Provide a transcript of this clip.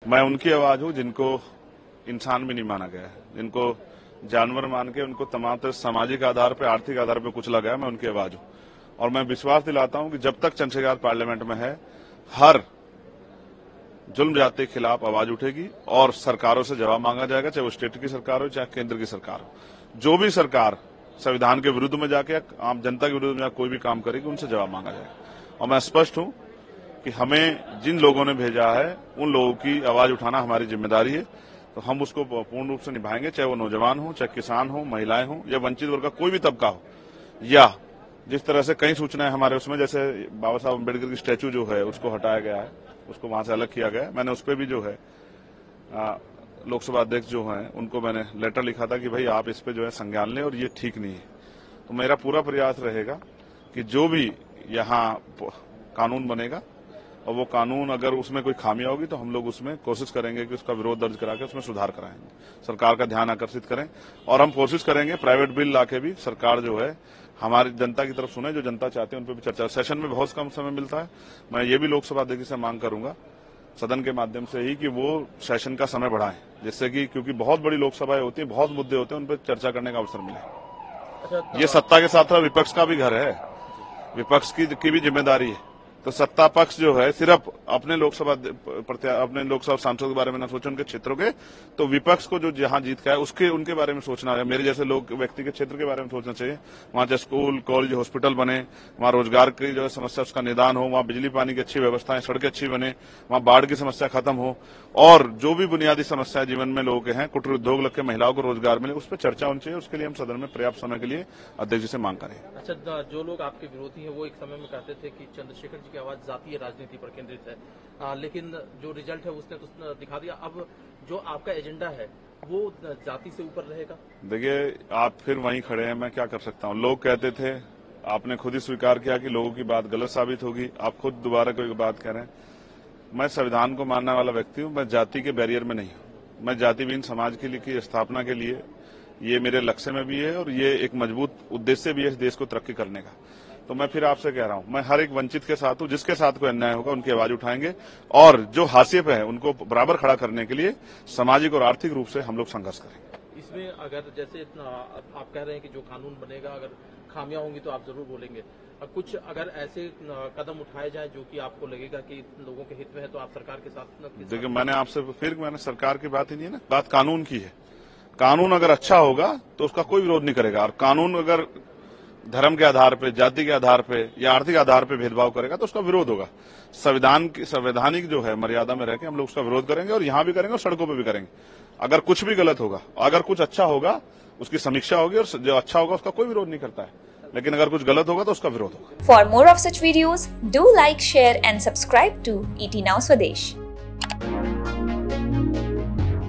मैं उनकी आवाज हूं जिनको इंसान भी नहीं माना गया है, जिनको जानवर मान के उनको तमाम तरह सामाजिक आधार पर, आर्थिक आधार पर कुछ लगा है। मैं उनकी आवाज हूं और मैं विश्वास दिलाता हूं कि जब तक चंद्रशेखर पार्लियामेंट में है, हर जुल्म जाति के खिलाफ आवाज उठेगी और सरकारों से जवाब मांगा जाएगा, चाहे वो स्टेट की सरकार हो चाहे केंद्र की सरकार हो। जो भी सरकार संविधान के विरुद्ध में जाके आम जनता के विरुद्ध में कोई भी काम करेगी, उनसे जवाब मांगा जाएगा। और मैं स्पष्ट हूं कि हमें जिन लोगों ने भेजा है उन लोगों की आवाज उठाना हमारी जिम्मेदारी है, तो हम उसको पूर्ण रूप से निभाएंगे, चाहे वो नौजवान हो, चाहे किसान हो, महिलाएं हो या वंचित वर्ग का कोई भी तबका हो। या जिस तरह से कई सूचनाएं हमारे उसमें, जैसे बाबा साहब अम्बेडकर की स्टैचू जो है उसको हटाया गया है, उसको वहां से अलग किया गया है। मैंने उस पर भी जो है लोकसभा अध्यक्ष जो हैं उनको मैंने लेटर लिखा था कि भाई आप इस पे जो है संज्ञान लें और ये ठीक नहीं है। तो मेरा पूरा प्रयास रहेगा कि जो भी यहाँ कानून बनेगा और वो कानून अगर उसमें कोई खामियां होगी तो हम लोग उसमें कोशिश करेंगे कि उसका विरोध दर्ज करा के उसमें सुधार कराएंगे, सरकार का ध्यान आकर्षित करें। और हम कोशिश करेंगे प्राइवेट बिल लाके भी सरकार जो है हमारी जनता की तरफ सुने, जो जनता चाहते हैं उन पर भी चर्चा। सेशन में बहुत कम समय मिलता है, मैं ये भी लोकसभा अध्यक्ष से मांग करूंगा सदन के माध्यम से ही कि वो सेशन का समय बढ़ाएं, जिससे कि क्योंकि बहुत बड़ी लोकसभाएं होती हैं, बहुत मुद्दे होते हैं, उन पर चर्चा करने का अवसर मिले। ये सत्ता के साथ विपक्ष का भी घर है, विपक्ष की भी जिम्मेदारी है। तो सत्ता पक्ष जो है सिर्फ अपने लोकसभा सांसदों के बारे में ना सोचे, उनके क्षेत्रों के, तो विपक्ष को जो जहां जीत का है उसके उनके बारे में सोचना है। मेरे जैसे लोग व्यक्ति के क्षेत्र के बारे में सोचना चाहिए। वहां जो स्कूल, कॉलेज, हॉस्पिटल बने, वहां रोजगार की जो समस्या उसका निदान हो, वहां बिजली पानी की अच्छी व्यवस्थाएं, सड़कें अच्छी बने, वहां बाढ़ की समस्या खत्म हो और जो भी बुनियादी समस्या जीवन में लोगों के हैं, कुटीर उद्योग लग के महिलाओं को रोजगार मिले, उस पर चर्चा होनी चाहिए। उसके लिए हम सदन में पर्याप्त समय के लिए अध्यक्ष जी से मांग करें। अच्छा, जो लोग आपके विरोधी हैं वो एक समय में कहते थे कि चंद्रशेखर जी की आवाज जातीय राजनीति पर केंद्रित है, लेकिन जो रिजल्ट है उसने तो दिखा दिया। अब जो आपका एजेंडा है वो जाति से ऊपर रहेगा। देखिए, आप फिर वहीं खड़े हैं, मैं क्या कर सकता हूं। लोग कहते थे, आपने खुद ही स्वीकार किया कि लोगों की बात गलत साबित होगी, आप खुद दोबारा कोई बात कह रहे हैं। मैं संविधान को मानने वाला व्यक्ति हूं, मैं जाति के बैरियर में नहीं हूं। मैं जातिविहीन समाज के लिए की स्थापना के लिए, ये मेरे लक्ष्य में भी है और ये एक मजबूत उद्देश्य भी है इस देश को तरक्की करने का। तो मैं फिर आपसे कह रहा हूं, मैं हर एक वंचित के साथ हूं, जिसके साथ कोई अन्याय होगा उनकी आवाज उठाएंगे और जो हाशिए पे है उनको बराबर खड़ा करने के लिए सामाजिक और आर्थिक रूप से हम लोग संघर्ष करेंगे। इसमें अगर जैसे आप कह रहे हैं कि जो कानून बनेगा अगर खामियां होंगी तो आप जरूर बोलेंगे, कुछ अगर ऐसे कदम उठाए जाए जो कि आपको लगेगा कि लोगों के हित में है तो आप सरकार के साथ। देखिए, मैंने सरकार की बात ही नहीं है ना, बात कानून की है। कानून अगर अच्छा होगा तो उसका कोई विरोध नहीं करेगा, और कानून अगर धर्म के आधार पे, जाति के आधार पे या आर्थिक आधार पे भेदभाव करेगा तो उसका विरोध होगा। संवैधानिक जो है मर्यादा में रहकर हम लोग उसका विरोध करेंगे और यहां भी करेंगे और सड़कों पे भी करेंगे। अगर कुछ भी गलत होगा, अगर कुछ अच्छा होगा उसकी समीक्षा होगी और जो अच्छा होगा उसका कोई विरोध नहीं करता है, लेकिन अगर कुछ गलत होगा तो उसका विरोध होगा। For more of such videos do like, share and subscribe to ET Now Swadesh।